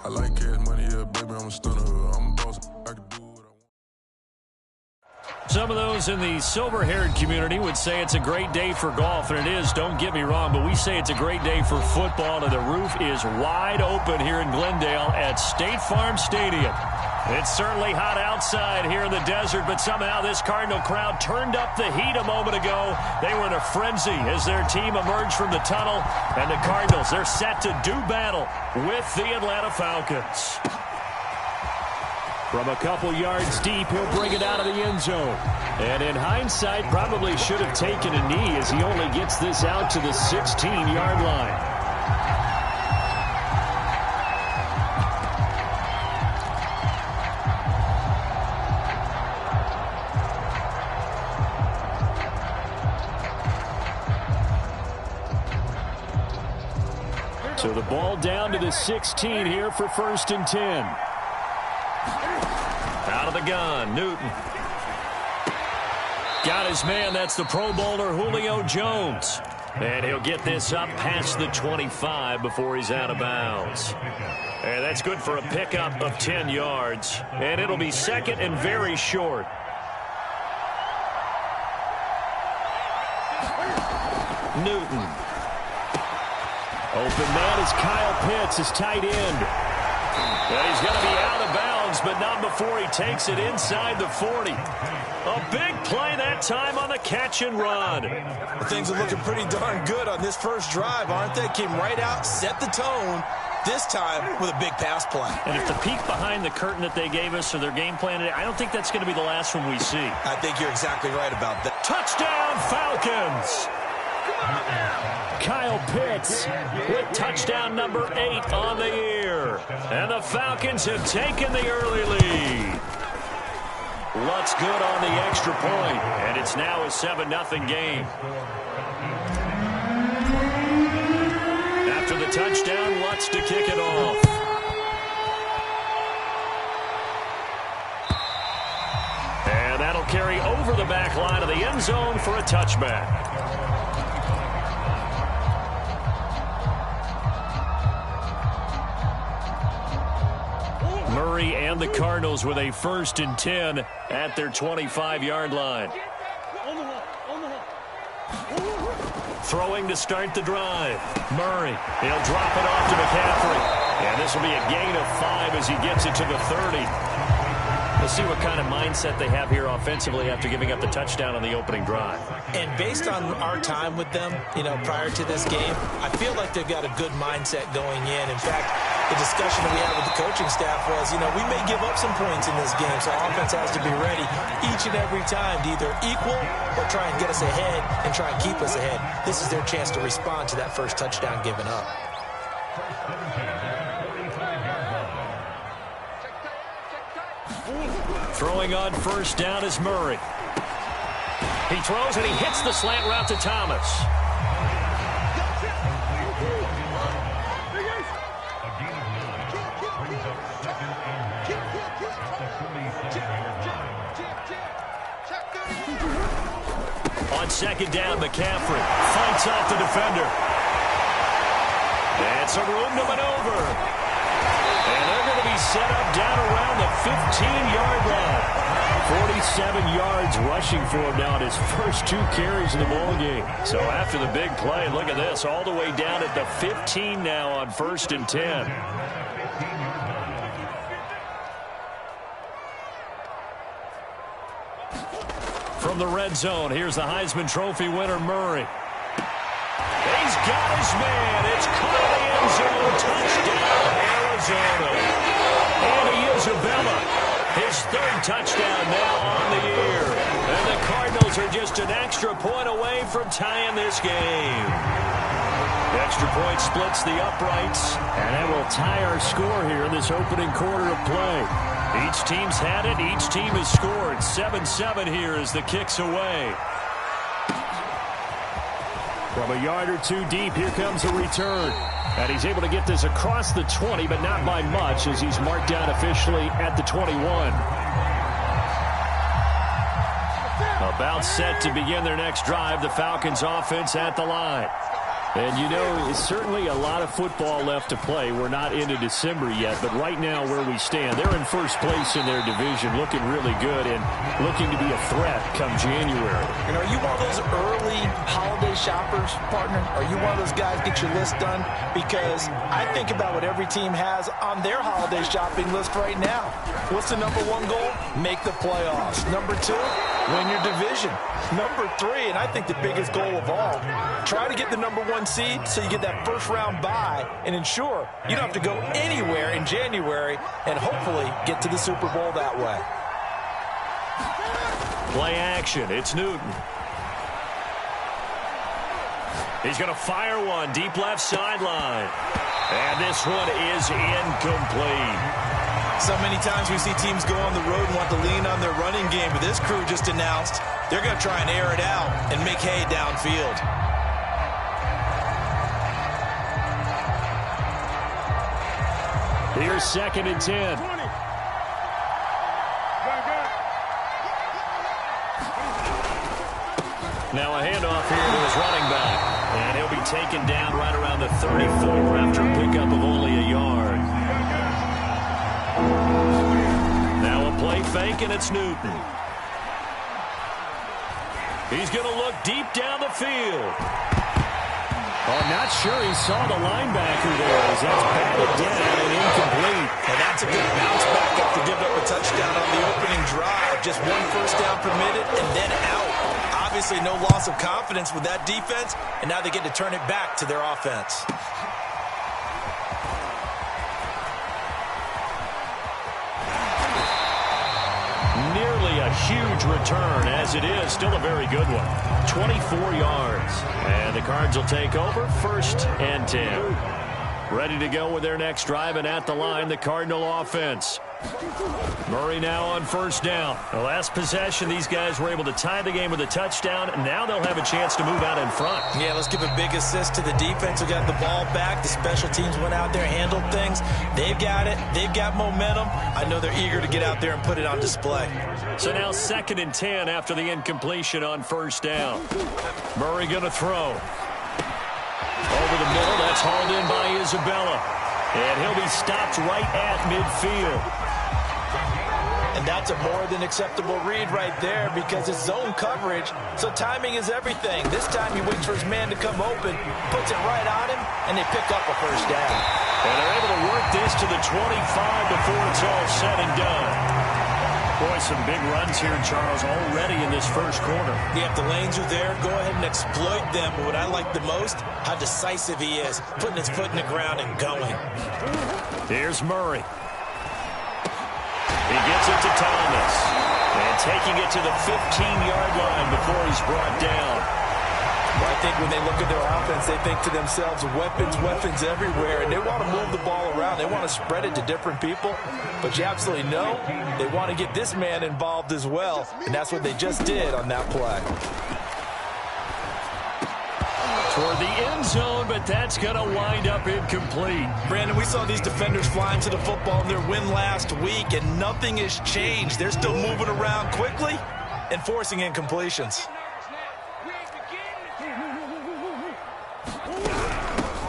I like cash money, yeah, baby, I'm a stunner. I'm a boss, I can do what I want. Some of those in the silver-haired community would say it's a great day for golf, and it is, don't get me wrong, but we say it's a great day for football, and the roof is wide open here in Glendale at State Farm Stadium. It's certainly hot outside here in the desert, but somehow this Cardinal crowd turned up the heat a moment ago. They were in a frenzy as their team emerged from the tunnel, and the Cardinals, they're set to do battle with the Atlanta Falcons. From a couple yards deep, he'll bring it out of the end zone. And in hindsight, probably should have taken a knee as he only gets this out to the 16-yard line. So the ball down to the 16 here for 1st and 10. Out of the gun, Newton. Got his man, that's the Pro Bowler Julio Jones. And he'll get this up past the 25 before he's out of bounds. And that's good for a pickup of 10 yards. And it'll be second and very short. Newton. Open man is Kyle Pitts, his tight end. And he's going to be out of bounds, but not before he takes it inside the 40. A big play that time on the catch and run. Things are looking pretty darn good on this first drive, aren't they? Came right out, set the tone, this time with a big pass play. And if the peek behind the curtain that they gave us or their game plan today, I don't think that's going to be the last one we see. I think you're exactly right about that. Touchdown, Falcons! Kyle Pitts with touchdown number 8 on the year. And the Falcons have taken the early lead. Lutz good on the extra point, and it's now a 7-0 game. After the touchdown, Lutz to kick it off. And that'll carry over the back line of the end zone for a touchback. Murray and the Cardinals with a 1st and 10 at their 25-yard line. Throwing to start the drive. Murray, he'll drop it off to McCaffrey. And this will be a gain of 5 as he gets it to the 30. We'll see what kind of mindset they have here offensively after giving up the touchdown on the opening drive. And based on our time with them, prior to this game, I feel like they've got a good mindset going in. In fact, the discussion that we had with the coaching staff was, we may give up some points in this game, so our offense has to be ready each and every time to either equal or try and get us ahead and try and keep us ahead. This is their chance to respond to that first touchdown given up. Throwing on 1st down is Murray. He throws and he hits the slant route to Thomas. On 2nd down, McCaffrey fights off the defender. And some room to maneuver. And they're going to be set up down around the 15-yard line. 47 yards rushing for him now at his first 2 carries in the ballgame. So after the big play, look at this, all the way down at the 15 now on 1st and 10. From the red zone, here's the Heisman Trophy winner, Murray. He's got his man. It's caught in the end zone. Touchdown, Arizona. Andy Isabella, his 3rd touchdown now on the year. And the Cardinals are just an extra point away from tying this game. The extra point splits the uprights, and that will tie our score here in this opening quarter of play. Each team's had it. Each team has scored. 7-7 here as the kick's away. From a yard or 2 deep, here comes a return. And he's able to get this across the 20, but not by much as he's marked down officially at the 21. About set to begin their next drive, the Falcons offense at the line. And, you know, it's certainly a lot of football left to play. We're not into December yet, but right now where we stand, they're in first place in their division, looking really good and looking to be a threat come January. You know, are you one of those early holiday shoppers, partner? Are you one of those guys get your list done? Because I think about what every team has on their holiday shopping list right now. What's the number one goal? Make the playoffs. Number two, win your division. Number three, and I think the biggest goal of all, try to get the number one seed so you get that first round bye and ensure you don't have to go anywhere in January and hopefully get to the Super Bowl that way. Play action. It's Newton. He's going to fire one deep left sideline. And this one is incomplete. So many times we see teams go on the road and want to lean on their running game, but this crew just announced they're going to try and air it out and make hay downfield. Here's 2nd and 10. Now a handoff here to his running back. And he'll be taken down right around the 34 after a pickup of only a yard. Now a play fake, and it's Newton. He's going to look deep down the field. Oh, not sure he saw the linebacker there as that's batted down and incomplete. And that's a good bounce back after giving up a touchdown on the opening drive. Just one first down permitted and then out. Obviously no loss of confidence with that defense, and now they get to turn it back to their offense. Nearly a huge return, as it is still a very good one. 24 yards. And the Cards will take over 1st and 10. Ready to go with their next drive, and at the line, the Cardinal offense. Murray now on 1st down. The last possession, these guys were able to tie the game with a touchdown, and now they'll have a chance to move out in front. Yeah, let's give a big assist to the defense who got the ball back. The special teams went out there, handled things. They've got it. They've got momentum. I know they're eager to get out there and put it on display. So now 2nd and 10 after the incompletion on 1st down. Murray going to throw. Over the middle, that's hauled in by Isabella. And he'll be stopped right at midfield. And that's a more than acceptable read right there because it's zone coverage, so timing is everything. This time he waits for his man to come open, puts it right on him, and they pick up a first down. And they're able to work this to the 25 before it's all said and done. Boy, some big runs here, Charles, already in this first quarter. Yeah, if the lanes are there, go ahead and exploit them. But what I like the most, how decisive he is, putting his foot in the ground and going. Here's Murray. He gets it to Thomas. And taking it to the 15-yard line before he's brought down. Well, I think when they look at their offense, they think to themselves, weapons, weapons everywhere, and they want to move the ball around. They want to spread it to different people, but you absolutely know they want to get this man involved as well, and that's what they just did on that play. Toward the end zone, but that's going to wind up incomplete. Brandon, we saw these defenders flying to the football in their win last week, and nothing has changed. They're still moving around quickly and forcing incompletions.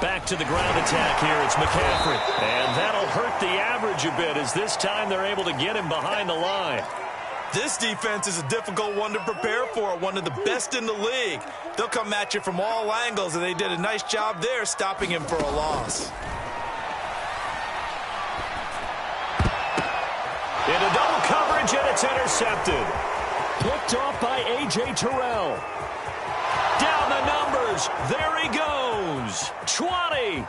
Back to the ground attack here. It's McCaffrey. And that'll hurt the average a bit as this time they're able to get him behind the line. This defense is a difficult one to prepare for, one of the best in the league. They'll come at you from all angles, and they did a nice job there stopping him for a loss. Into double coverage, and it's intercepted. Picked off by A.J. Terrell. Down the numbers. There he goes. 20.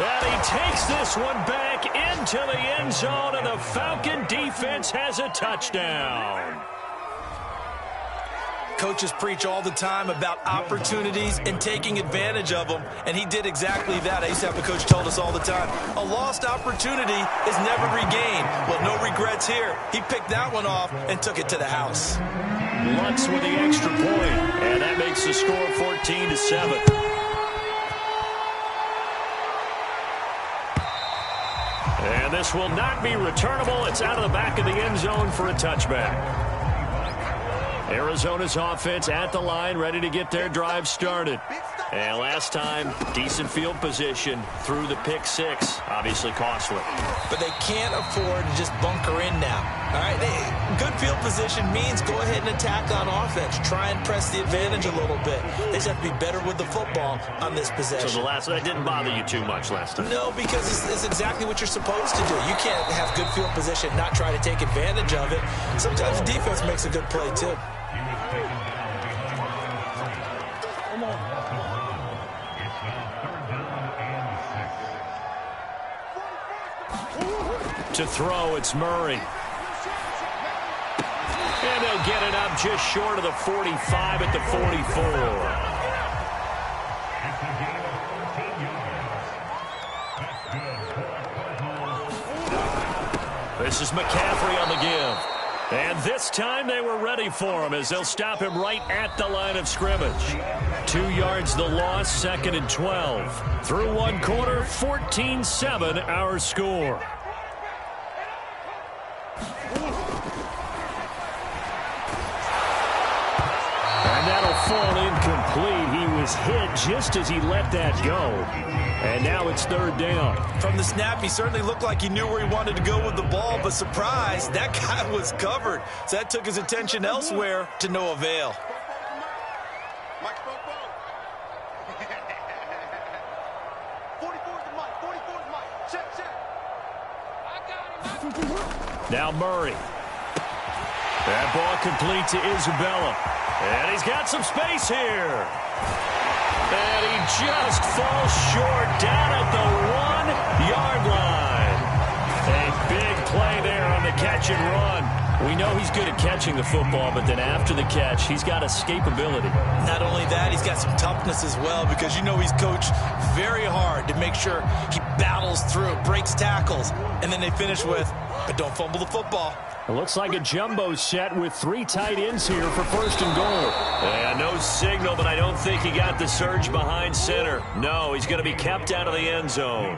And he takes this one back into the end zone, and the Falcon defense has a touchdown. Coaches preach all the time about opportunities and taking advantage of them, and he did exactly that. I used to have a coach told us all the time, a lost opportunity is never regained. Well, no regrets here. He picked that one off and took it to the house. Lutz with the extra point, and that makes the score 14-7. And this will not be returnable. It's out of the back of the end zone for a touchback. Arizona's offense at the line, ready to get their drive started. And last time, decent field position through the pick six. Obviously costly. But they can't afford to just bunker in now. All right, good field position means go ahead and attack on offense. Try and press the advantage a little bit. They just have to be better with the football on this possession. So that didn't bother you too much last time? No, because it's exactly what you're supposed to do. You can't have good field position, not try to take advantage of it. Sometimes the defense makes a good play, too. To throw, it's Murray. And they'll get it up just short of the 45 at the 44. This is McCaffrey on the give. And this time they were ready for him as they'll stop him right at the line of scrimmage. 2 yards the loss, 2nd and 12. Through one quarter, 14-7 our score. And that'll fall incomplete. He was hit just as he let that go. And now it's 3rd down. From the snap, he certainly looked like he knew where he wanted to go with the ball, but surprise, that guy was covered. So that took his attention elsewhere to no avail. Now Murray. That ball complete to Isabella. And he's got some space here. And he just falls short down at the 1-yard line. A big play there on the catch and run. We know he's good at catching the football, but then after the catch, he's got escapability. Not only that, he's got some toughness as well, because you know he's coached very hard to make sure he battles through, breaks tackles, and then they finish with, but don't fumble the football. It looks like a jumbo set with 3 tight ends here for 1st and goal. Yeah, no signal, but I don't think he got the surge behind center. No, he's going to be kept out of the end zone.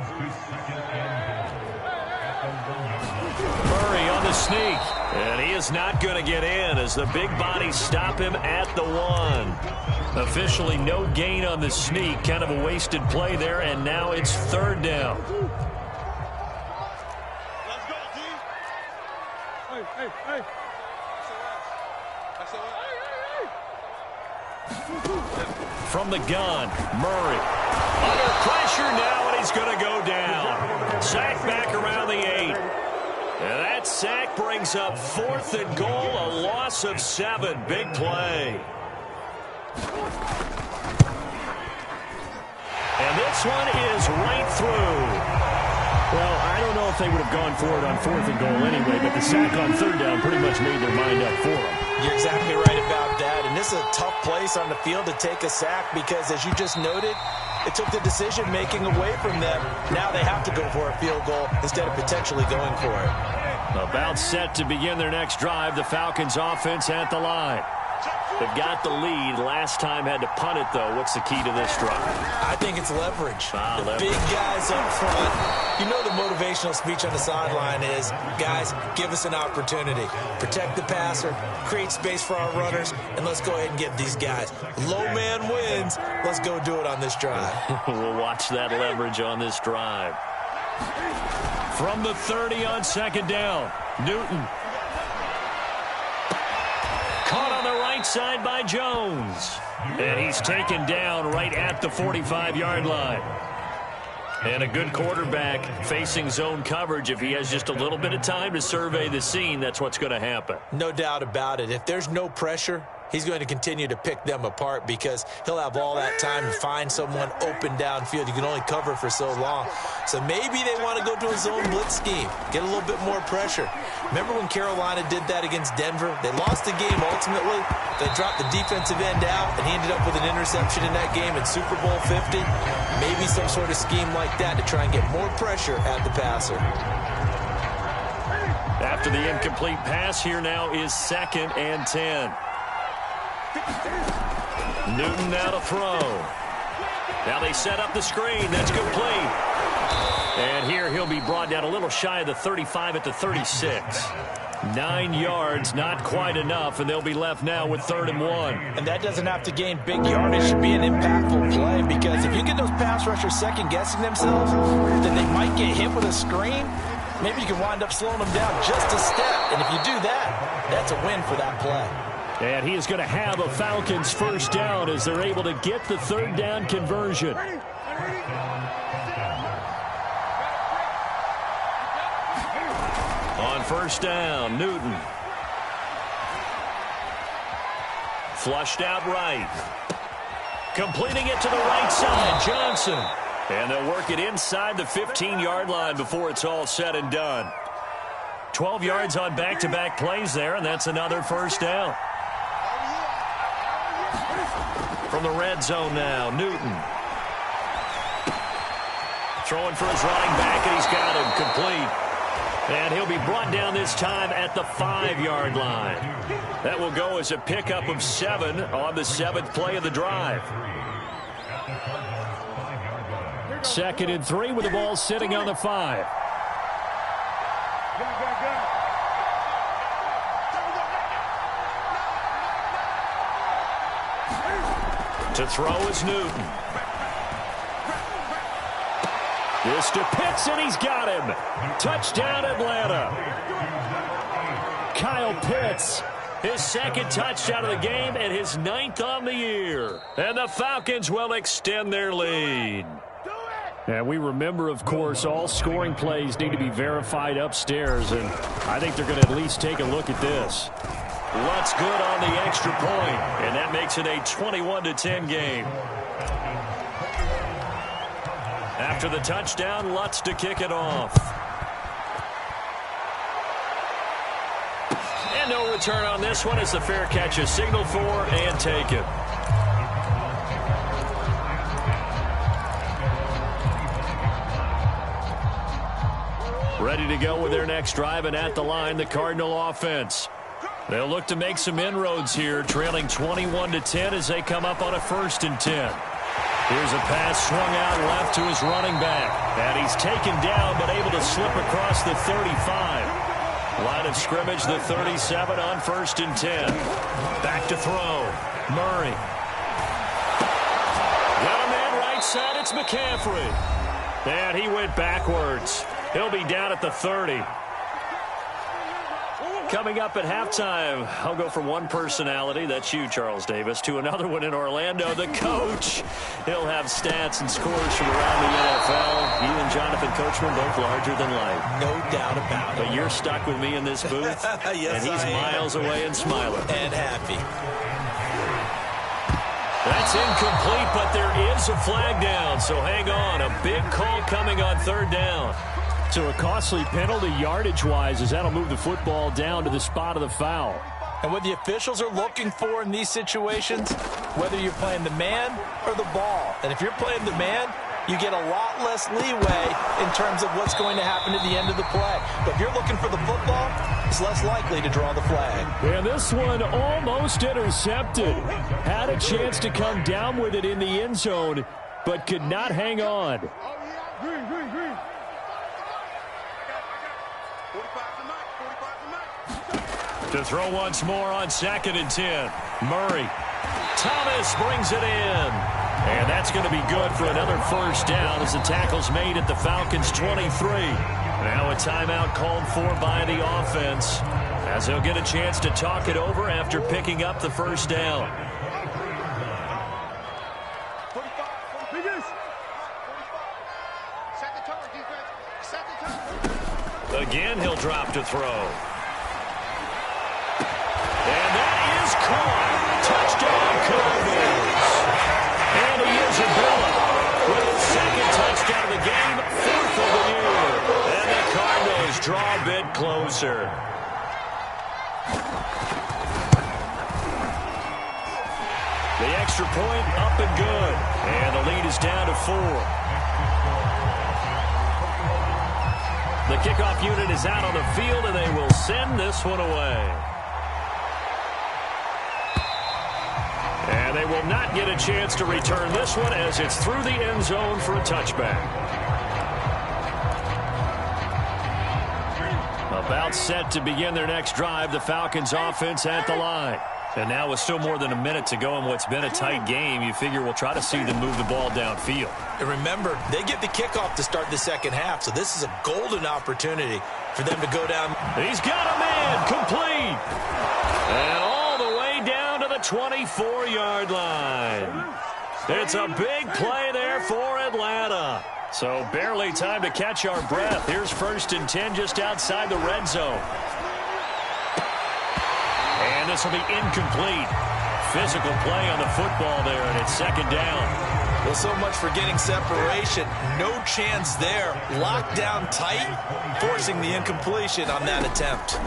Murray on the sneak. And he is not going to get in as the big bodies stop him at the 1. Officially no gain on the sneak. Kind of a wasted play there, and now it's 3rd down. From the gun, Murray. Under pressure now, and he's going to go down. Sack back around the 8. And that sack brings up 4th and goal, a loss of 7. Big play. And this one is right through. Well, I don't know if they would have gone for it on 4th and goal anyway, but the sack on 3rd down pretty much made their mind up for them. You're exactly right about that. And this is a tough place on the field to take a sack because, as you just noted, it took the decision-making away from them. Now they have to go for a field goal instead of potentially going for it. About set to begin their next drive, the Falcons offense at the line. They've got the lead. Last time had to punt it, though. What's the key to this drive? I think it's leverage. Leverage. Big guys up front. You know the motivational speech on the sideline is, guys, give us an opportunity. Protect the passer, create space for our runners, and let's go ahead and get these guys. Low man wins. Let's go do it on this drive. We'll watch that leverage on this drive. From the 30 on 2nd down, Newton. Caught on the right side by Jones. And he's taken down right at the 45-yard line. And a good quarterback facing zone coverage. If he has just a little bit of time to survey the scene, that's what's going to happen. No doubt about it. If there's no pressure, he's going to continue to pick them apart because he'll have all that time to find someone open downfield. You can only cover for so long. So maybe they want to go to a zone blitz scheme, get a little bit more pressure. Remember when Carolina did that against Denver? They lost the game ultimately. They dropped the defensive end out, and he ended up with an interception in that game in Super Bowl 50. Maybe some sort of scheme like that to try and get more pressure at the passer. After the incomplete pass, here now is 2nd and 10. Newton now to throw. Now they set up the screen. That's complete. And here he'll be brought down a little shy of the 35 at the 36. 9 yards, not quite enough, and they'll be left now with 3rd and 1. And that doesn't have to gain big yardage to be an impactful play, because if you get those pass rushers second-guessing themselves, then they might get hit with a screen. Maybe you can wind up slowing them down just a step. And if you do that, that's a win for that play. And he is going to have a Falcons first down as they're able to get the 3rd down conversion. On first down, Newton. Flushed out right. Completing it to the right side, Johnson. And they'll work it inside the 15-yard line before it's all said and done. 12 yards on back-to-back plays there, and that's another first down. From the red zone now, Newton. Throwing for his running back, and he's got him complete. And he'll be brought down this time at the 5-yard line. That will go as a pickup of 7 on the 7th play of the drive. 2nd and 3 with the ball sitting on the 5. To throw is Newton. This to Pitts, and he's got him. Touchdown, Atlanta. Kyle Pitts, his 2nd touchdown of the game and his 9th on the year. And the Falcons will extend their lead. And we remember, of course, all scoring plays need to be verified upstairs, and I think they're going to at least take a look at this. Lutz good on the extra point, and that makes it a 21-10 game. After the touchdown, Lutz to kick it off. And no return on this one as the fair catch is signaled for and taken. Ready to go with their next drive, and at the line, the Cardinal offense. They'll look to make some inroads here, trailing 21-10 as they come up on a 1st and 10. Here's a pass swung out left to his running back. And he's taken down but able to slip across the 35. Line of scrimmage, the 37 on 1st and 10. Back to throw. Murray. Got a man right side. It's McCaffrey. And he went backwards. He'll be down at the 30. Coming up at halftime, I'll go from one personality, that's you, Charles Davis, to another one in Orlando, the coach. He'll have stats and scores from around the NFL. You and Jonathan Coachman both larger than life. No doubt about it. But you're stuck with me in this booth, yes, and he's miles away and smiling. And happy. That's incomplete, but there is a flag down, so hang on. A big call coming on 3rd down. So a costly penalty yardage-wise as that'll move the football down to the spot of the foul. And what the officials are looking for in these situations, whether you're playing the man or the ball. And if you're playing the man, you get a lot less leeway in terms of what's going to happen at the end of the play. But if you're looking for the football, it's less likely to draw the flag. And this one almost intercepted. Had a chance to come down with it in the end zone, but could not hang on. To throw once more on 2nd and 10. Murray. Thomas brings it in. And that's going to be good for another first down as the tackle's made at the Falcons' 23. Now a timeout called for by the offense as they'll get a chance to talk it over after picking up the first down. Again, he'll drop to throw. And that is caught. Touchdown, Cardinals. And he is Abdullah with his 2nd touchdown of the game, 4th of the year. And the Cardinals draw a bit closer. The extra point up and good. And the lead is down to 4. The kickoff unit is out on the field, and they will send this one away. And they will not get a chance to return this one as it's through the end zone for a touchback. About set to begin their next drive, the Falcons offense at the line. And now with still more than a minute to go in what's been a tight game, you figure we'll try to see them move the ball downfield. And remember, they get the kickoff to start the second half, so this is a golden opportunity for them to go down. He's got a man, complete. And all the way down to the 24-yard line. It's a big play there for Atlanta. So barely time to catch our breath. Here's 1st and 10 just outside the red zone. And this will be incomplete. Physical play on the football there, and it's 2nd down. Well, so much for getting separation. No chance there. Locked down tight, forcing the incompletion on that attempt.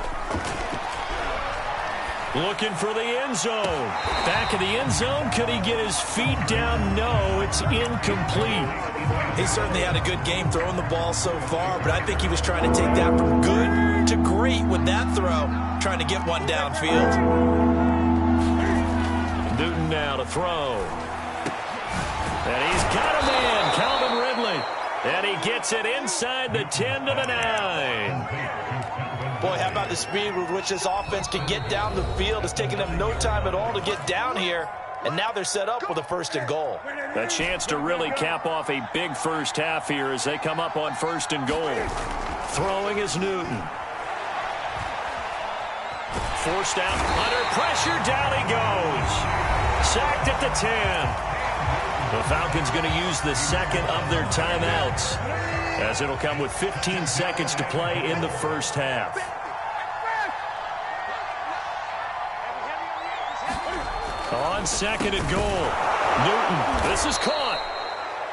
Looking for the end zone. Back in the end zone. Could he get his feet down? No, it's incomplete. He certainly had a good game throwing the ball so far, but I think he was trying to take that from good to great with that throw, trying to get one downfield. Newton now to throw. And he's got a man, Calvin Ridley. And he gets it inside the 10 to the 9. Boy, how about the speed with which this offense can get down the field? It's taking them no time at all to get down here. And now they're set up with a 1st and goal. A chance to really cap off a big first half here as they come up on 1st and goal. Throwing is Newton. Forced out, under pressure, down he goes. Sacked at the 10. The Falcons going to use the 2nd of their timeouts, as it'll come with 15 seconds to play in the first half. On 2nd and goal, Newton, this is caught.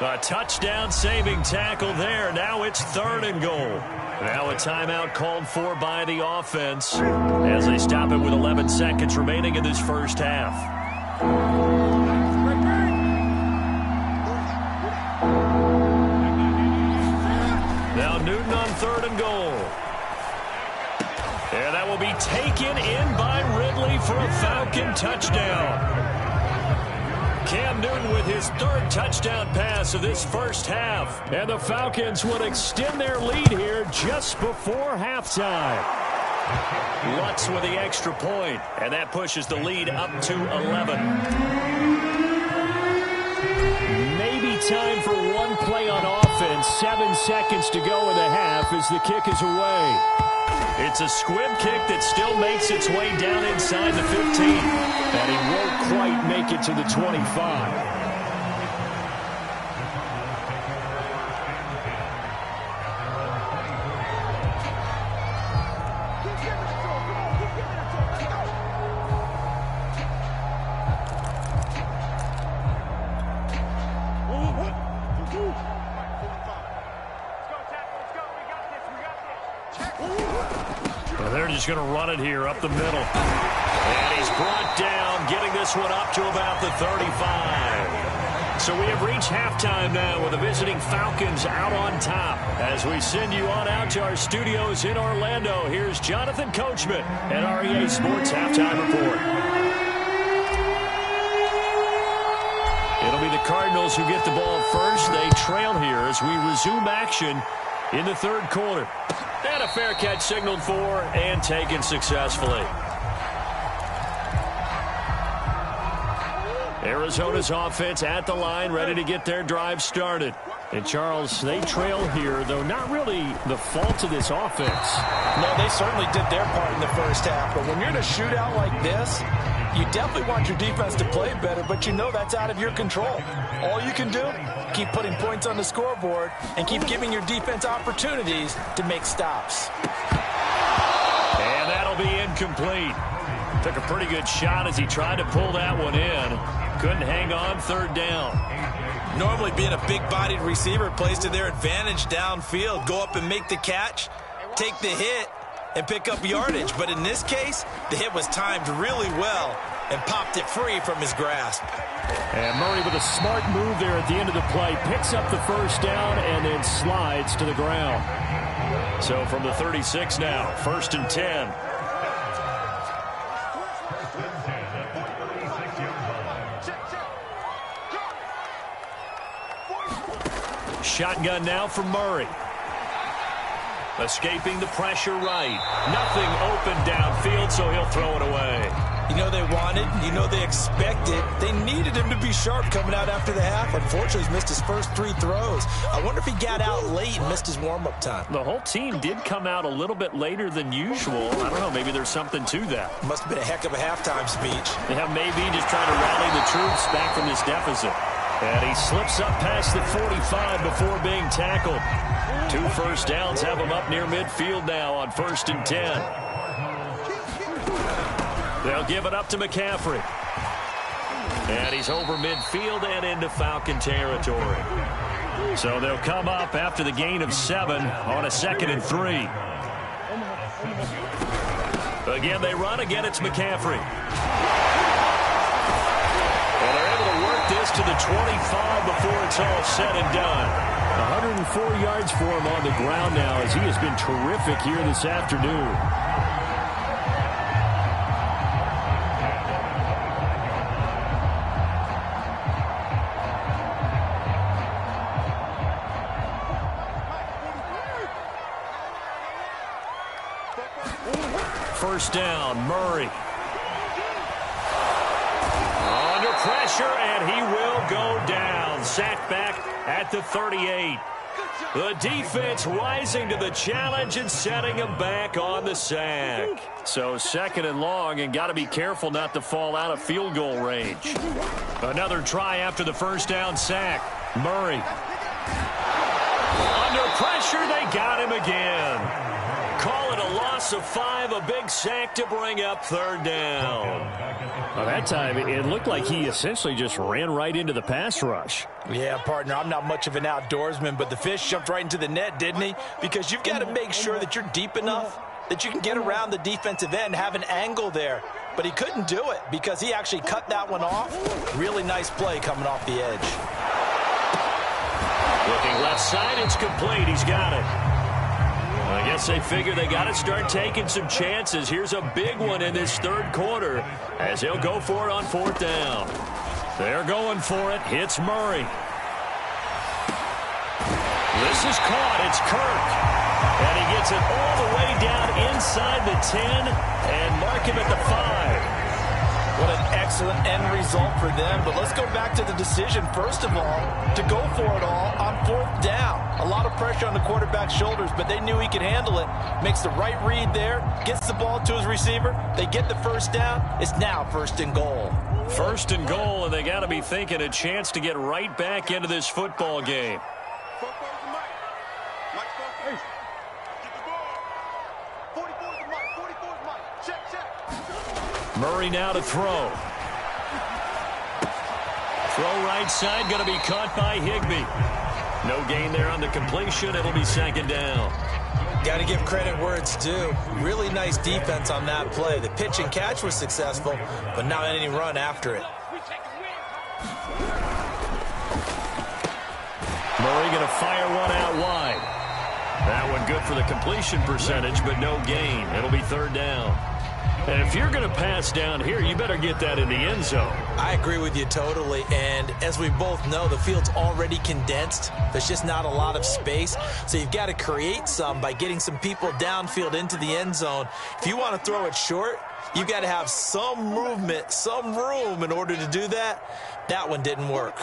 A touchdown-saving tackle there. Now it's 3rd and goal. Now a timeout called for by the offense as they stop it with 11 seconds remaining in this first half. Now Newton on 3rd and goal. And that will be taken in by Ridley for a Falcon touchdown. Cam Newton with his 3rd touchdown pass of this first half. And the Falcons would extend their lead here just before halftime. Lutz with the extra point, and that pushes the lead up to 11. Maybe time for one play on offense. 7 seconds to go in the half as the kick is away. It's a squib kick that still makes its way down inside the 15. And he won't quite make it to the 25. They're just going to run it here up the middle. And he's brought down, getting this one up to about the 35. So we have reached halftime now with the visiting Falcons out on top. As we send you on out to our studios in Orlando, here's Jonathan Coachman at REA Sports Halftime Report. It'll be the Cardinals who get the ball first. They trail here as we resume action in the 3rd quarter. And a fair catch signaled for and taken successfully. Arizona's offense at the line, ready to get their drive started. And, Charles, they trail here, though not really the fault of this offense. No, they certainly did their part in the first half. But when you're in a shootout like this, you definitely want your defense to play better, but you know that's out of your control. All you can do, keep putting points on the scoreboard and keep giving your defense opportunities to make stops. And that'll be incomplete. Took a pretty good shot as he tried to pull that one in. Couldn't hang on, 3rd down. Normally being a big-bodied receiver plays to their advantage downfield. Go up and make the catch, take the hit, and pick up yardage. But in this case, the hit was timed really well and popped it free from his grasp. And Murray with a smart move there at the end of the play. Picks up the 1st down and then slides to the ground. So from the 36 now, 1st and 10. Shotgun now for Murray. Escaping the pressure right. Nothing open downfield, so he'll throw it away. You know they wanted, you know they expected. They needed him to be sharp coming out after the half. Unfortunately, he's missed his first 3 throws. I wonder if he got out late and missed his warm-up time. The whole team did come out a little bit later than usual. I don't know, maybe there's something to that. Must have been a heck of a halftime speech. Yeah, maybe just trying to rally the troops back from this deficit. And he slips up past the 45 before being tackled. 2 first downs have him up near midfield now on 1st and 10. They'll give it up to McCaffrey. And he's over midfield and into Falcon territory. So they'll come up after the gain of 7 on a 2nd and 3. Again, they run. Again, it's McCaffrey. And they're able to work this to the 25 before it's all said and done. 104 yards for him on the ground now as he has been terrific here this afternoon. First down, Murray. Under pressure, and he will go down. Sacked back at the 38. The defense rising to the challenge and setting him back on the sack. So 2nd and long, and got to be careful not to fall out of field goal range. Another try after the first down sack. Murray. Under pressure, they got him again. Call it a loss of 5, a big sack to bring up 3rd down. Well, that time, it looked like he essentially just ran right into the pass rush. Yeah, partner, I'm not much of an outdoorsman, but the fish jumped right into the net, didn't he? Because you've got to make sure that you're deep enough that you can get around the defensive end, have an angle there. But he couldn't do it because he actually cut that one off. Really nice play coming off the edge. Looking left side, it's complete. He's got it. I guess they figure they got to start taking some chances. Here's a big one in this 3rd quarter as he'll go for it on 4th down. They're going for it. Hits Murray. This is caught. It's Kirk. And he gets it all the way down inside the 10 and mark him at the 5. What an excellent end result for them. But let's go back to the decision, first of all, to go for it all on 4th down. A lot of pressure on the quarterback's shoulders, but they knew he could handle it. Makes the right read there, gets the ball to his receiver. They get the first down. It's now 1st and goal. 1st and goal, and they got to be thinking a chance to get right back into this football game. Murray now to throw. Throw right side, going to be caught by Higbee. No gain there on the completion. It'll be 2nd down. Got to give credit where it's due. Really nice defense on that play. The pitch and catch was successful, but not any run after it. Murray going to fire one out wide. That one good for the completion percentage, but no gain. It'll be 3rd down. And if you're going to pass down here, you better get that in the end zone. I agree with you totally. And as we both know, the field's already condensed. There's just not a lot of space. So you've got to create some by getting some people downfield into the end zone. If you want to throw it short, you've got to have some movement, some room in order to do that. That one didn't work.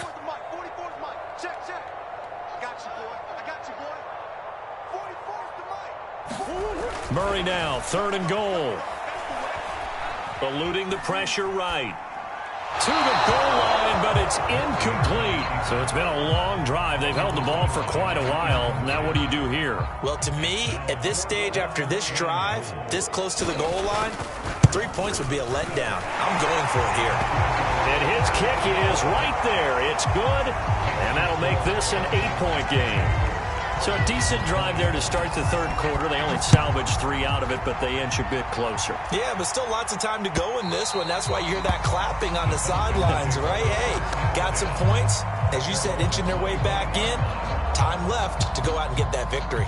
Murray now, 3rd and goal. Eluding the pressure right. To the goal line, but it's incomplete. So it's been a long drive. They've held the ball for quite a while. Now what do you do here? Well, to me, at this stage, after this drive, this close to the goal line, 3 points would be a letdown. I'm going for it here. And his kick is right there. It's good, and that'll make this an 8-point game. So a decent drive there to start the 3rd quarter. They only salvaged 3 out of it, but they inch a bit closer. Yeah, but still lots of time to go in this one. That's why you hear that clapping on the sidelines, right? Hey, got some points. As you said, inching their way back in. Time left to go out and get that victory.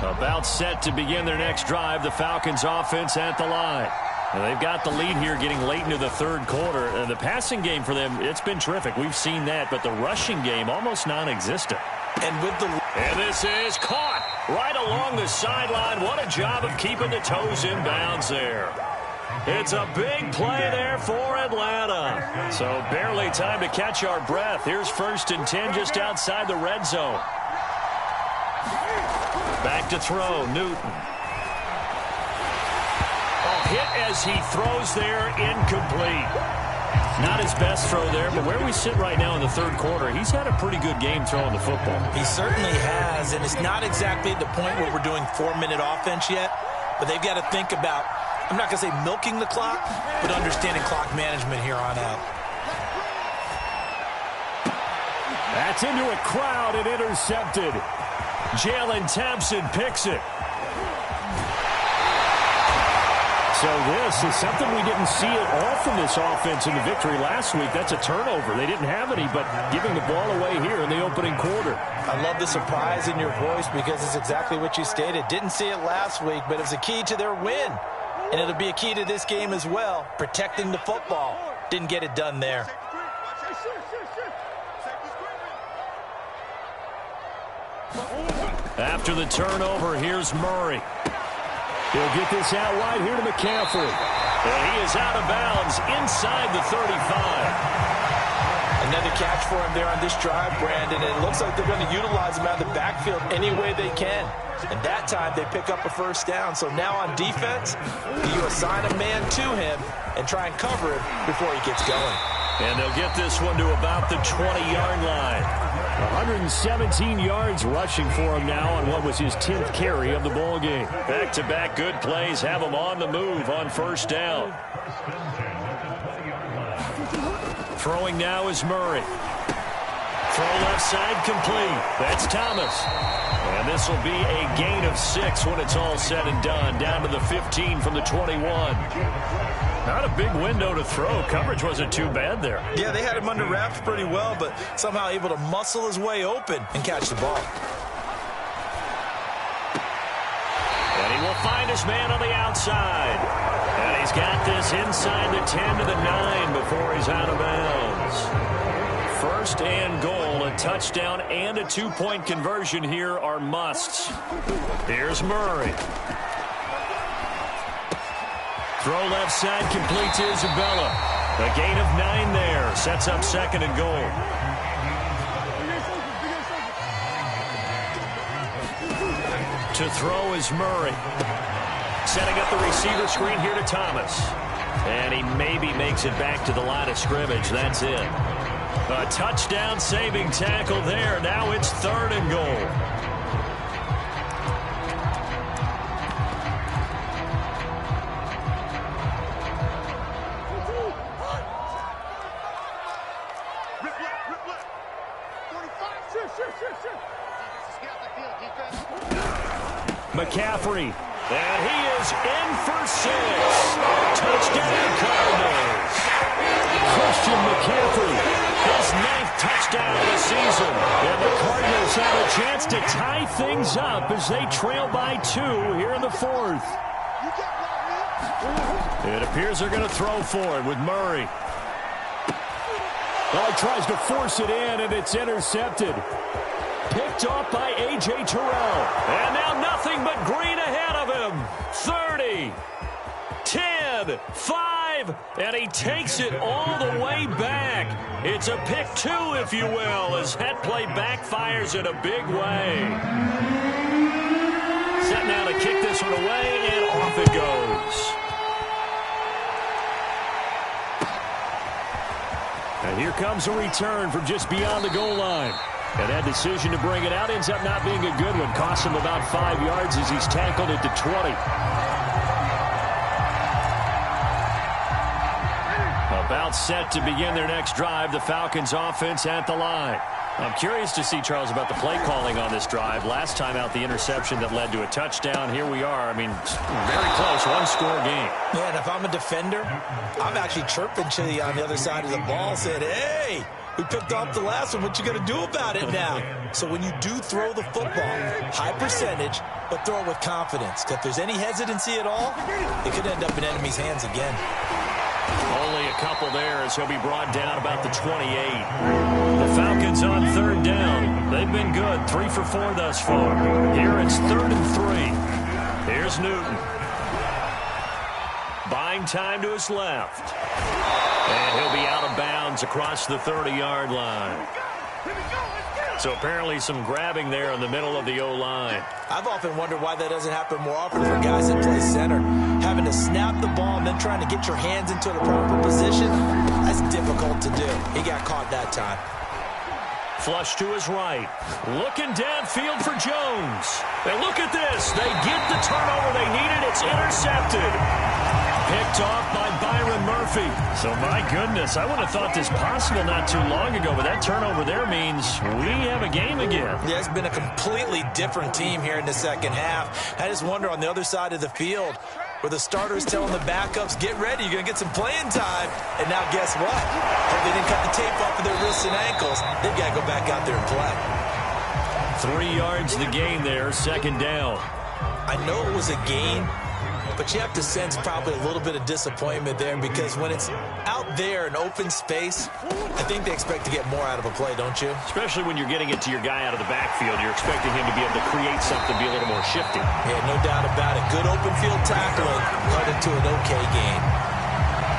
About set to begin their next drive. The Falcons offense at the line. And they've got the lead here getting late into the 3rd quarter. And the passing game for them, it's been terrific. We've seen that, but the rushing game almost non-existent. And with the... And this is caught. right along the sideline. What a job of keeping the toes in bounds there. It's a big play there for Atlanta. So barely time to catch our breath. Here's 1st and 10 just outside the red zone. Back to throw, Newton. Hit as he throws there, incomplete. Not his best throw there, but where we sit right now in the 3rd quarter, he's had a pretty good game throwing the football. He certainly has, and it's not exactly at the point where we're doing 4-minute offense yet, but they've got to think about, I'm not going to say milking the clock, but understanding clock management here on out. That's into a crowd and intercepted. Jalen Thompson picks it. So this is something we didn't see at all from this offense in the victory last week. That's a turnover. They didn't have any, but giving the ball away here in the opening quarter. I love the surprise in your voice because it's exactly what you stated. Didn't see it last week, but it was a key to their win. And it'll be a key to this game as well, protecting the football. Didn't get it done there. After the turnover, here's Murray. He'll get this out wide here to McCaffrey. And he is out of bounds inside the 35. Another catch for him there on this drive, Brandon. And it looks like they're going to utilize him out of the backfield any way they can. And that time they pick up a 1st down. So now on defense, you assign a man to him and try and cover him before he gets going. And they'll get this one to about the 20-yard line. 117 yards rushing for him now on what was his 10th carry of the ball game. Back-to-back good plays have him on the move on 1st down. Throwing now is Murray. Throw left side complete. That's Thomas. And this will be a gain of 6 when it's all said and done. Down to the 15 from the 21. Not a big window to throw. Coverage wasn't too bad there. Yeah, they had him under wraps pretty well, but somehow able to muscle his way open and catch the ball. And he will find his man on the outside. And he's got this inside the 10 to the 9 before he's out of bounds. 1st and goal, a touchdown and a 2-point conversion here are musts. Here's Murray. Throw left side complete to Isabella. A gain of 9 there. Sets up 2nd and goal. To throw is Murray. Setting up the receiver screen here to Thomas. And he maybe makes it back to the line of scrimmage. That's it. A touchdown saving tackle there. Now it's 3rd and goal. McCaffrey, and he is in for 6. Touchdown, Cardinals. Christian McCaffrey, his 9th touchdown of the season. And the Cardinals have a chance to tie things up as they trail by 2 here in the 4th. It appears they're going to throw for it with Murray. Well, he tries to force it in, and it's intercepted. Picked off by A.J. Terrell. And now nothing but green ahead of him. 30, 10, 5, and he takes it all the way back. It's a pick 2, if you will, as that play backfires in a big way. Set now to kick this one away, and off it goes. And here comes a return from just beyond the goal line. And that decision to bring it out ends up not being a good one. Costs him about 5 yards as he's tackled at the 20. About set to begin their next drive. The Falcons offense at the line. I'm curious to see, Charles, about the play calling on this drive. Last time out, the interception that led to a touchdown. Here we are. I mean, very close, one-score game. Yeah, and if I'm a defender, I'm actually chirping to you on the other side of the ball, saying, hey, We picked off the last one. What you going to do about it now? So when you do throw the football, high percentage, but throw it with confidence. Because if there's any hesitancy at all, it could end up in enemy's hands again. Only a couple there as he'll be brought down about the 28. The Falcons on third down. They've been good, 3 for 4 thus far. Here it's 3rd and 3. Here's Newton. Buying time to his left. And he'll be out of bounds across the 30-yard line. So apparently some grabbing there in the middle of the O-line. I've often wondered why that doesn't happen more often for guys that play center. Having to snap the ball and then trying to get your hands into the proper position, that's difficult to do. He got caught that time. Flush to his right. Looking downfield for Jones. And look at this. They get the turnover they needed. It's intercepted. Picked off by Byron Murphy. So, my goodness, I would have thought this possible not too long ago, but that turnover there means we have a game again. Yeah, it's been a completely different team here in the second half. I just wonder on the other side of the field where the starters telling the backups, get ready, you're going to get some playing time. And now guess what? Hope they didn't cut the tape off of their wrists and ankles. They've got to go back out there and play. 3 yards to gain there, 2nd down. I know it was a gain, but you have to sense probably a little bit of disappointment there because when it's out there in open space, I think they expect to get more out of a play, don't you? Especially when you're getting it to your guy out of the backfield. You're expecting him to be able to create something, be a little more shifty. Yeah, no doubt about it. Good open field tackling led into an okay gain.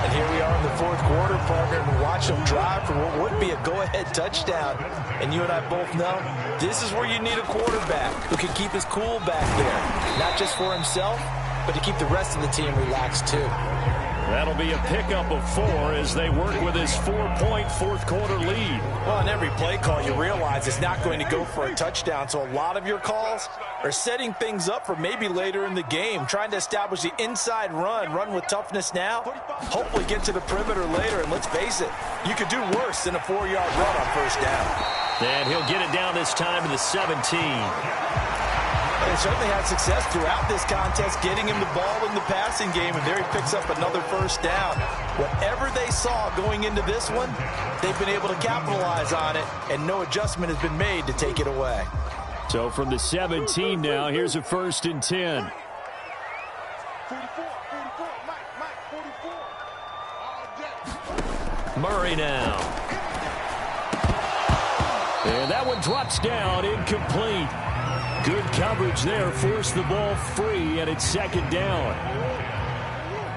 And here we are in the 4th quarter, partner, and watch them drive for what would be a go-ahead touchdown. And you and I both know this is where you need a quarterback who can keep his cool back there, not just for himself, but to keep the rest of the team relaxed, too. That'll be a pickup of 4 as they work with his 4-point 4th quarter lead. Well, in every play call, you realize it's not going to go for a touchdown, so a lot of your calls are setting things up for maybe later in the game, trying to establish the inside run with toughness now, hopefully get to the perimeter later, and let's face it, you could do worse than a 4-yard run on 1st down. And he'll get it down this time to the 17. They certainly had success throughout this contest, getting him the ball in the passing game, and there he picks up another 1st down. Whatever they saw going into this one, they've been able to capitalize on it, and no adjustment has been made to take it away. So from the 17 now, here's a 1st and 10. 44. Murray now. And that one drops down, incomplete. Good coverage there, forced the ball free, and it's 2nd down.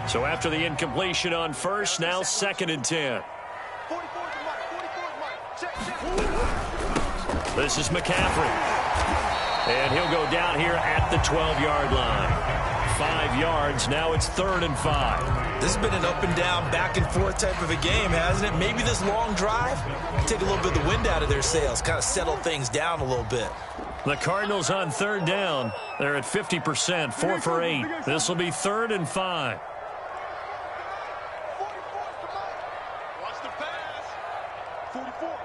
So after the incompletion on 1st, now 2nd and 10. This is McCaffrey. And he'll go down here at the 12-yard line. 5 yards, now it's 3rd and 5. This has been an up-and-down, back-and-forth type of a game, hasn't it? Maybe this long drive take a little bit of the wind out of their sails, kind of settle things down a little bit. The Cardinals on 3rd down. They're at 50%, 4 for 8. This will be 3rd and 5. Watch the pass. 44,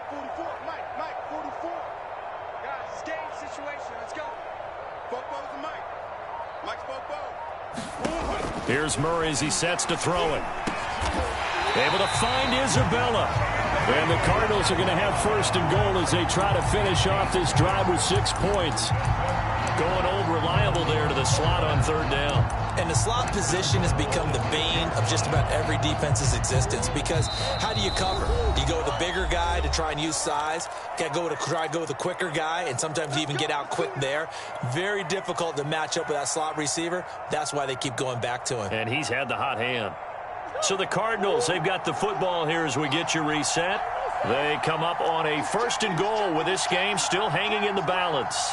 Mike, 44. Guys, it's game situation. Let's go. Bobo's the Mike. Mike's Bobo. Here's Murray as he sets to throw it. Able to find Isabella. And the Cardinals are going to have 1st and goal as they try to finish off this drive with 6 points. Going old reliable there to the slot on 3rd down. And the slot position has become the bane of just about every defense's existence because how do you cover? Do you go with a bigger guy to try and use size? Got to try to go with a quicker guy, and sometimes you even get out quick there. Very difficult to match up with that slot receiver. That's why they keep going back to him. And he's had the hot hand. So the Cardinals, they've got the football here as we get you reset. They come up on a 1st and goal with this game still hanging in the balance.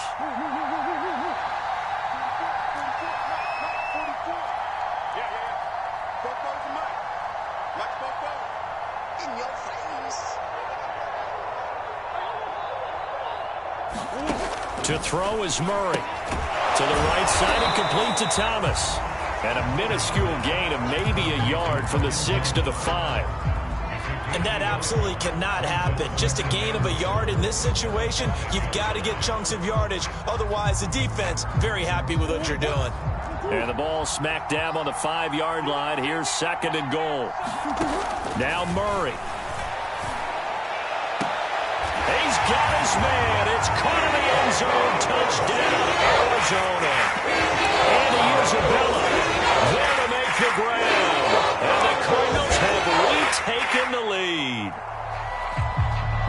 To throw is Murray. To the right side and complete to Thomas. And a minuscule gain of maybe a yard from the 6 to the 5. And that absolutely cannot happen. Just a gain of a yard in this situation, you've got to get chunks of yardage. Otherwise, the defense, very happy with what you're doing. And the ball smack dab on the 5-yard line. Here's 2nd and goal. Now Murray. got his man. It's caught in the end zone. Touchdown, Arizona. Andy Isabella there to make the grab. And the Cardinals have retaken the lead.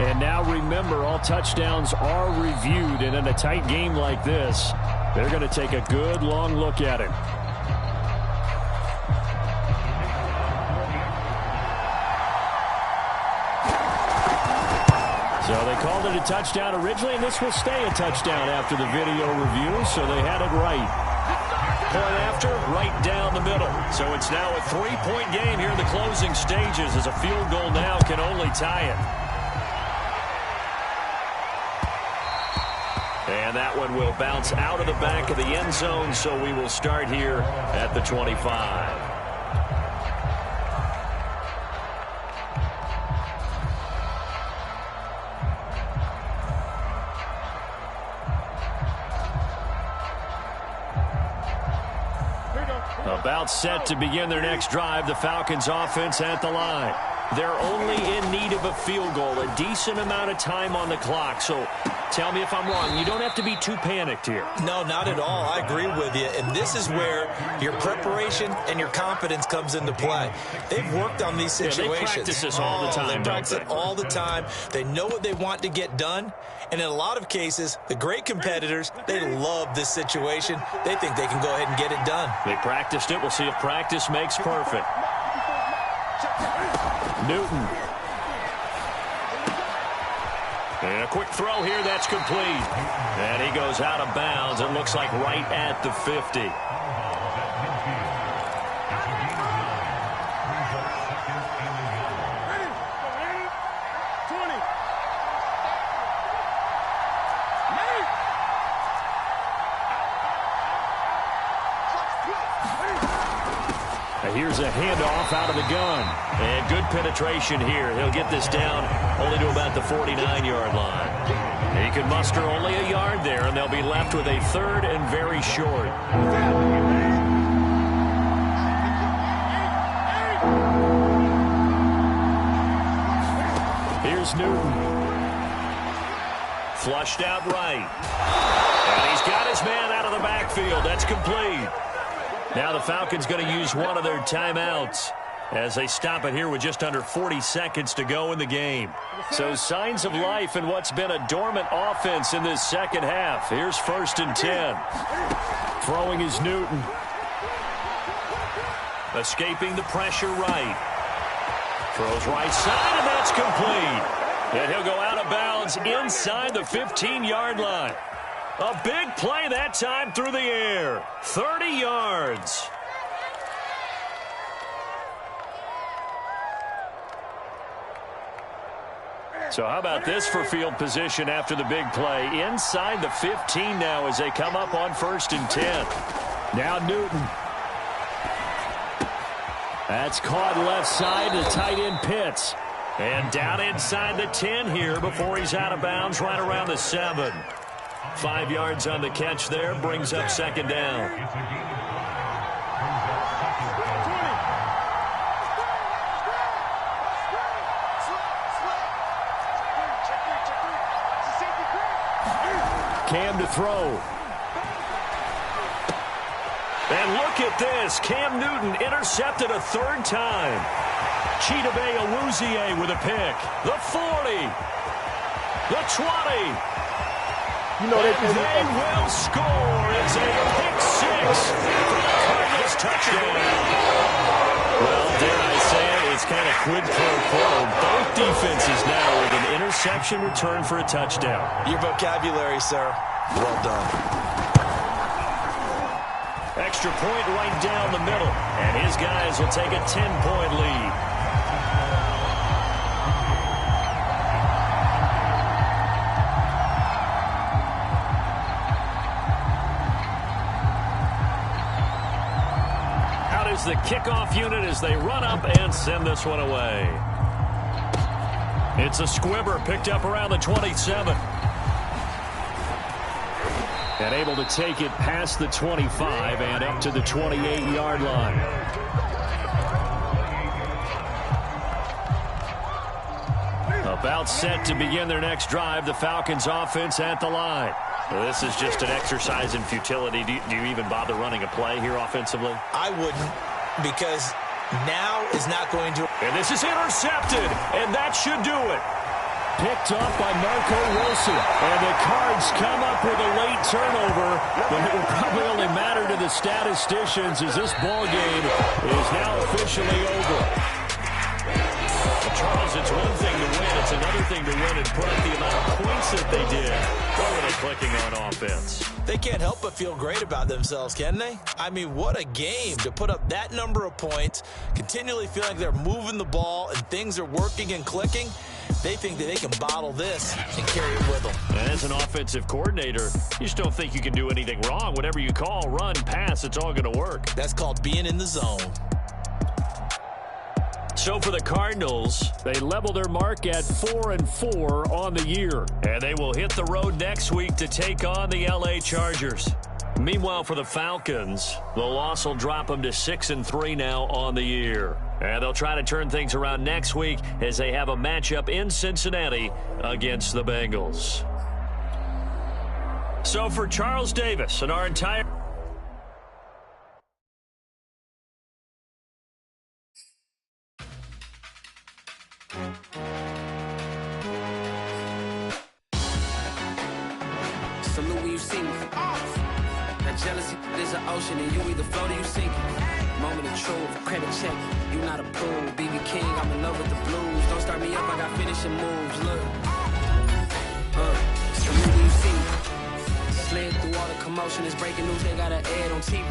And now remember, all touchdowns are reviewed. And in a tight game like this, they're going to take a good long look at it. So they called it a touchdown originally, and this will stay a touchdown after the video review, so they had it right. Point after, right down the middle. So it's now a 3-point game here in the closing stages, as a field goal now can only tie it. And that one will bounce out of the back of the end zone, so we will start here at the 25. About set to begin their next drive, the Falcons offense at the line. They're only in need of a field goal, a decent amount of time on the clock. So tell me if I'm wrong. You don't have to be too panicked here. No, not at all. I agree with you. And this is where your preparation and your confidence comes into play. They've worked on these situations. They practice this all the time, They practice it all the time. They know what they want to get done. And in a lot of cases, the great competitors, they love this situation. They think they can go ahead and get it done. They practiced it. We'll see if practice makes perfect. Newton. And a quick throw here, that's complete. And he goes out of bounds. It looks like right at the 50. Here's a handoff out of the gun. And good penetration here. He'll get this down only to about the 49-yard line. He can muster only a yard there, and they'll be left with a third and very short. Here's Newton. Flushed out right. And he's got his man out of the backfield. That's complete. Now the Falcons going to use one of their timeouts as they stop it here with just under 40 seconds to go in the game. So signs of life in what's been a dormant offense in this second half. Here's 1st and 10. Throwing is Newton. Escaping the pressure right. Throws right side, and that's complete. And he'll go out of bounds inside the 15-yard line. A big play that time through the air. 30 yards. So how about this for field position after the big play? Inside the 15 now as they come up on 1st and 10. Now Newton. That's caught left side to tight end Pitts. And down inside the 10 here before he's out of bounds right around the 7. 5 yards on the catch there, brings up 2nd down. Cam to throw. And look at this. Cam Newton intercepted a 3rd time. Chidobe Awuzie with a pick. The 40. The 20. You know they will score. It's a pick 6 for the Cardinals touchdown. Well, dare I say it, it's kind of quid pro quo. Both defenses now with an interception return for a touchdown. Your vocabulary, sir. Well done. Extra point right down the middle. And his guys will take a 10-point lead. The kickoff unit as they run up and send this one away. It's a squibber picked up around the 27. And able to take it past the 25 and up to the 28-yard line. About set to begin their next drive, the Falcons offense at the line. Well, this is just an exercise in futility. Do you even bother running a play here offensively? I wouldn't, because now is not going to. And this is intercepted, and that should do it. Picked up by Marco Wilson. And the Cards come up with a late turnover, but it will probably only matter to the statisticians as this ball game is now officially over. Charles, it's one thing to win. It's another thing to win and put up the amount of points that they did. What were they clicking on offense? They can't help but feel great about themselves, can they? I mean, what a game to put up that number of points, continually feel like they're moving the ball and things are working and clicking. They think that they can bottle this and carry it with them. As an offensive coordinator, you just don't think you can do anything wrong. Whatever you call, run, pass, it's all going to work. That's called being in the zone. So for the Cardinals, they level their mark at 4-4 on the year. And they will hit the road next week to take on the L.A. Chargers. Meanwhile, for the Falcons, the loss will drop them to 6-3 now on the year. And they'll try to turn things around next week as they have a matchup in Cincinnati against the Bengals. So for Charles Davis and our entire... Salute when you see me. That jealousy is an ocean, and you either float or you sink it. Moment of truth, credit check. You not approved. BB King, I'm in love with the blues. Don't start me up, I got finishing moves. Look. Salute when you see me. Slid through all the commotion. It's breaking news, they got an ad on TV.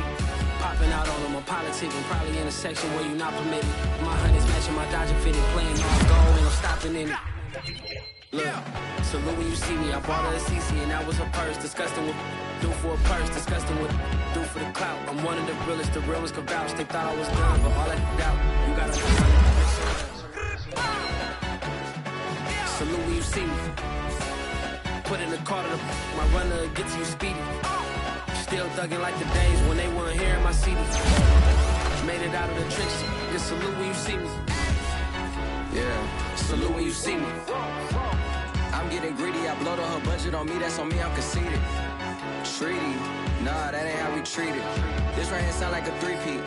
Popping out on them on politics, and probably in a section where you not permitted. My honey's matching my Dodger fitted, playing all gold, and I'm stopping in it. Look, salute when you see me. I bought her a CC and that was her purse. Disgusting with do for a purse. Disgusting with do for the clout. I'm one of the realest can vouch. They thought I was done, but all that doubt. You gotta salute when you see me. Put in the car to my runner gets you speedy. Still thugging like the days when they weren't hearing my CD. Made it out of the tricks. Just salute when you see me. Yeah, salute when you see me. I'm getting greedy, I blowed up her budget on me, that's on me, I'm conceited. Treaty, nah, that ain't how we treat it. This right here sound like a three-peat.